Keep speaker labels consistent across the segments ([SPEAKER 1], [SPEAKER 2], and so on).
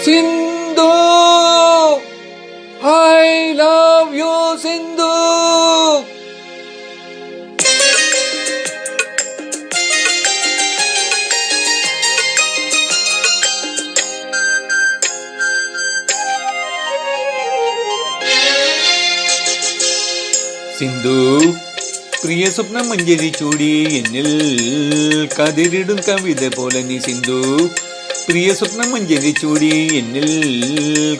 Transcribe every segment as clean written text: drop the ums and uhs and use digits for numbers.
[SPEAKER 1] Sindhu, I love you Sindhu. Sindhu, പ്രിയ സ്വപ്നം മഞ്ചരി ചൂടി എന്നിൽ കതിരിടും കവിത പോലെ നീ സിന്ധു. പ്രിയ സ്വപ്നം മഞ്ചരി ചൂടി എന്നിൽ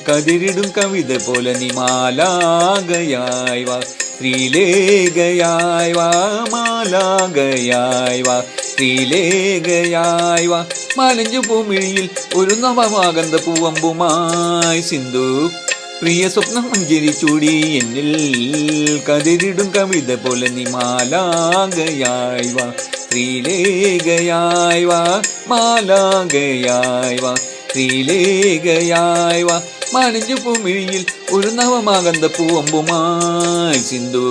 [SPEAKER 1] കതിരിടും കവിത പോലെ നീ മാലാകയായി വാ, ശ്രീലേഖയായി വാ, മാലാകയായി വാ, ശ്രീലേഖയായി വാ. മാലഞ്ചു പൂമിഴിയിൽ ഒരു നവമാകന്ത പൂവമ്പുമായി സിന്ധു. പ്രിയ സ്വപ്നം മഞ്ചരി ചൂടി എന്നിൽ കതിരിടും കവിത പോലെ നീ മാലാകയായി വാ, ശ്രീലേഖയായി വാ, മാലാകയായി വാ, ശ്രീലേഖയായി വാ. മാലഞ്ചു പൂമിഴിയിൽ ഒരു നവമാകന്ത പൂവമ്പുമായി സിന്ധു.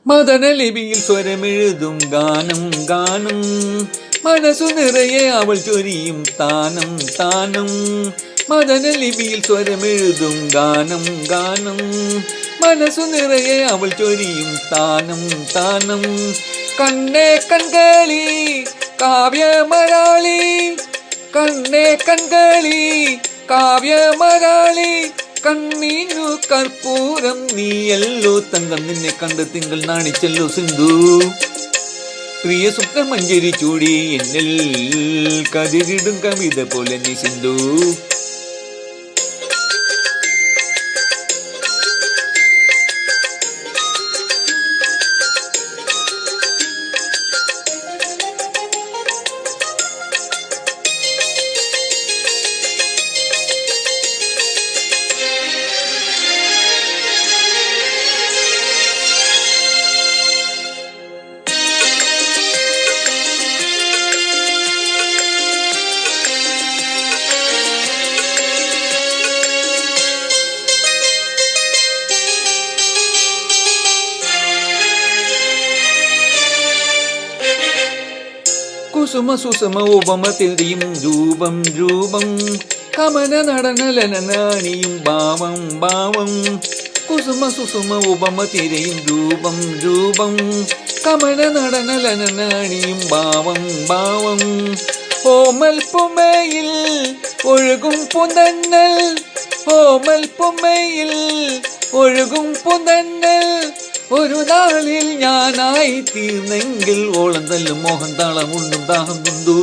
[SPEAKER 1] മദനലിപിയിൽ സ്വരമെഴുതും ഗാനം ഗാനം, മനസ്സു നിറയെ അവൾ ചൊരിയും താനം താനം. മദനലിപിയിൽ സ്വരമെഴുതും ഗാനം ഗാനം, മനസ്സു നിറയെ അവൾ ചൊരിയും താനം താനം. കണ്ണേ കൺകളി കാവ്യമരാളി, കണ്ണേ കൺകളി കാവ്യമരാളി. കണ്ണീനു കർപ്പൂരം നീയല്ലോ തങ്കം, നിന്നെ കണ്ട് തിങ്കൾ നാണിച്ചല്ലോ സിന്ധു. പ്രിയ സ്വപ്നം മഞ്ചരി ചൂടി എന്നിൽ കതിരിടും കവിത പോലെ നീ സിന്ധു. കുസുമ സുസുമ ഉപമ തിരിയും രൂപം രൂപം, കമന നടനലനാണിയും ഭാവം ഭാവം. കുസുമ സുസുമ ഉപമ തിരിയും രൂപം രൂപം, കമന നടനലനാണിയും ഭാവം ഭാവം. ഓമൽ പൊമ്മയിൽ ഒഴുകും പുന്നൽ, ഓമൽ പൊമ്മയിൽ ഒഴുകും പുന്നൽ. ഒരു നാളിൽ ഞാനായി തീർന്നെങ്കിൽ ഓളം തല്ലും മോഹൻ താളം ഉണ്ടും ദാഹം തുന്തു.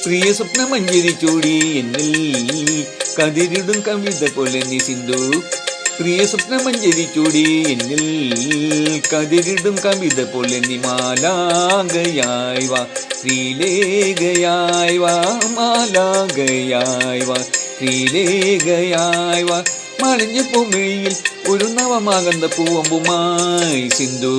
[SPEAKER 1] പ്രിയ സ്വപ്നം മഞ്ചരി ചൂടി എന്നിൽ കതിരിടും കവിത പോലെ നീ സിന്ധു. പ്രിയ സ്വപ്നം മഞ്ചരി ചൂടി എന്നിൽ കതിരിടും കവിത പോലെ നീ മാലാകയായി വാ, ശ്രീലേഖയായി വാ, മാലാകയായി വാ, ശ്രീലേഖയായി വാ. മാലിന്യ പൂമിഴിയിൽ ഒരു നവമാകന്ത പൂവമ്പുമായി സിന്ധു.